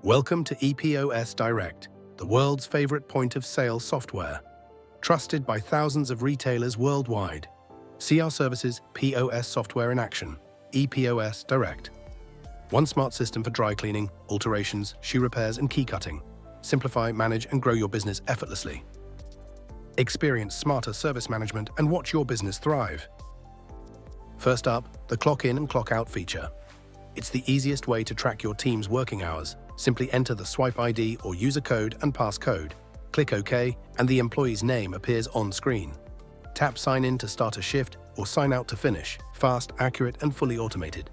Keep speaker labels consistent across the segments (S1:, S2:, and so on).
S1: Welcome to Epos Direct, the world's favorite point-of-sale software. Trusted by thousands of retailers worldwide. See our services POS software in action. Epos Direct. One smart system for dry cleaning, alterations, shoe repairs, and key cutting. Simplify, manage, and grow your business effortlessly. Experience smarter service management and watch your business thrive. First up, the clock in and clock out feature. It's the easiest way to track your team's working hours. Simply enter the swipe ID or user code and passcode. Click OK, and the employee's name appears on screen. Tap Sign In to start a shift or Sign Out to finish. Fast, accurate, and fully automated.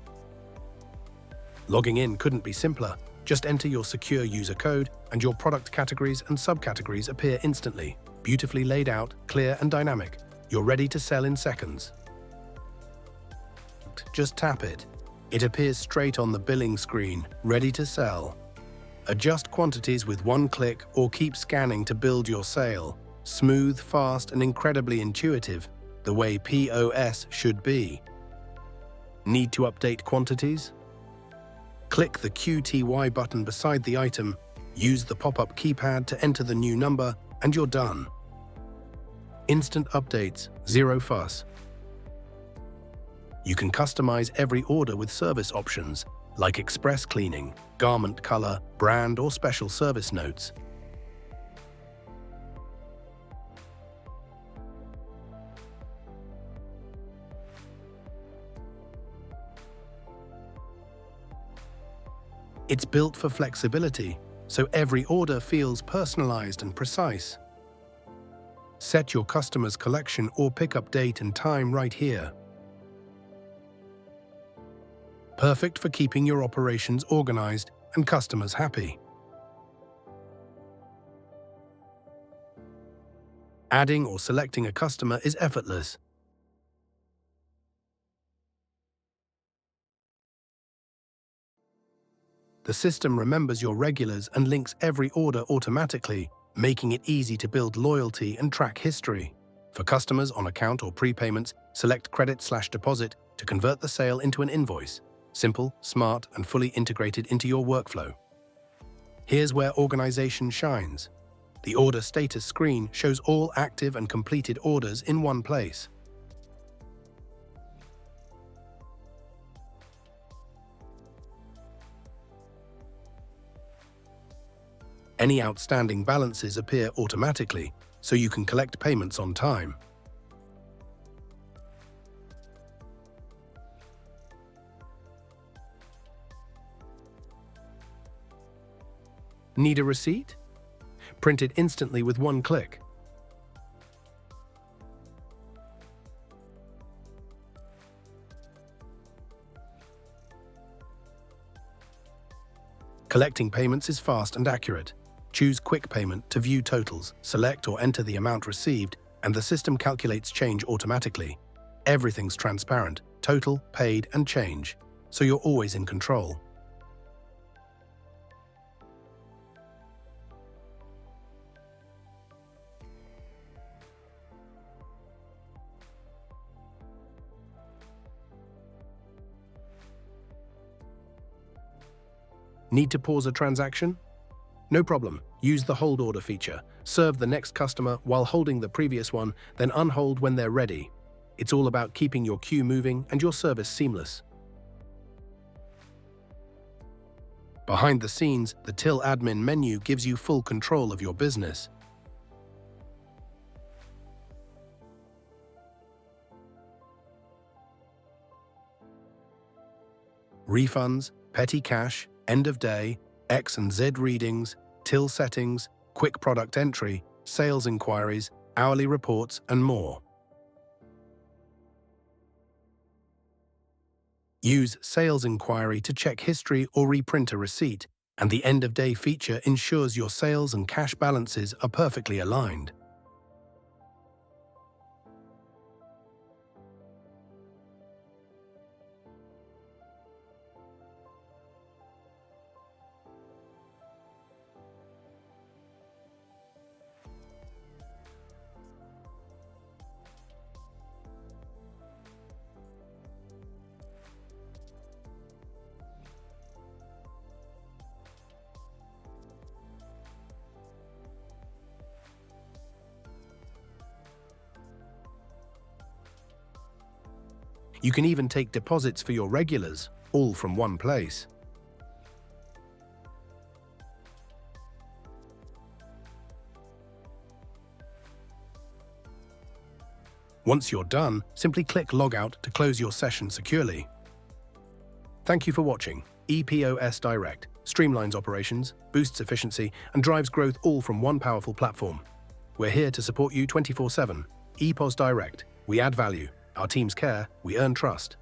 S1: Logging in couldn't be simpler. Just enter your secure user code, and your product categories and subcategories appear instantly. Beautifully laid out, clear, and dynamic. You're ready to sell in seconds. Just tap it. It appears straight on the billing screen, ready to sell. Adjust quantities with one click or keep scanning to build your sale. Smooth, fast, and incredibly intuitive, the way POS should be. Need to update quantities? Click the QTY button beside the item, use the pop-up keypad to enter the new number, and you're done. Instant updates, zero fuss. You can customize every order with service options, like express cleaning, garment color, brand, or special service notes. It's built for flexibility, so every order feels personalized and precise. Set your customer's collection or pickup date and time right here. Perfect for keeping your operations organized and customers happy. Adding or selecting a customer is effortless. The system remembers your regulars and links every order automatically, making it easy to build loyalty and track history. For customers on account or prepayments, select credit/deposit to convert the sale into an invoice. Simple, smart, and fully integrated into your workflow. Here's where organization shines. The order status screen shows all active and completed orders in one place. Any outstanding balances appear automatically, so you can collect payments on time. Need a receipt? Print it instantly with one click. Collecting payments is fast and accurate. Choose Quick Payment to view totals, select or enter the amount received, and the system calculates change automatically. Everything's transparent, total, paid, and change, so you're always in control. Need to pause a transaction? No problem. Use the hold order feature. Serve the next customer while holding the previous one, then unhold when they're ready. It's all about keeping your queue moving and your service seamless. Behind the scenes, the Till Admin menu gives you full control of your business. Refunds, petty cash, end of day, X and Z readings, till settings, quick product entry, sales inquiries, hourly reports, and more. Use Sales Inquiry to check history or reprint a receipt, and the end of day feature ensures your sales and cash balances are perfectly aligned. You can even take deposits for your regulars, all from one place. Once you're done, simply click Logout to close your session securely. Thank you for watching. Epos Direct streamlines operations, boosts efficiency, and drives growth all from one powerful platform. We're here to support you 24/7. Epos Direct. We add value. Our teams care. We earn trust.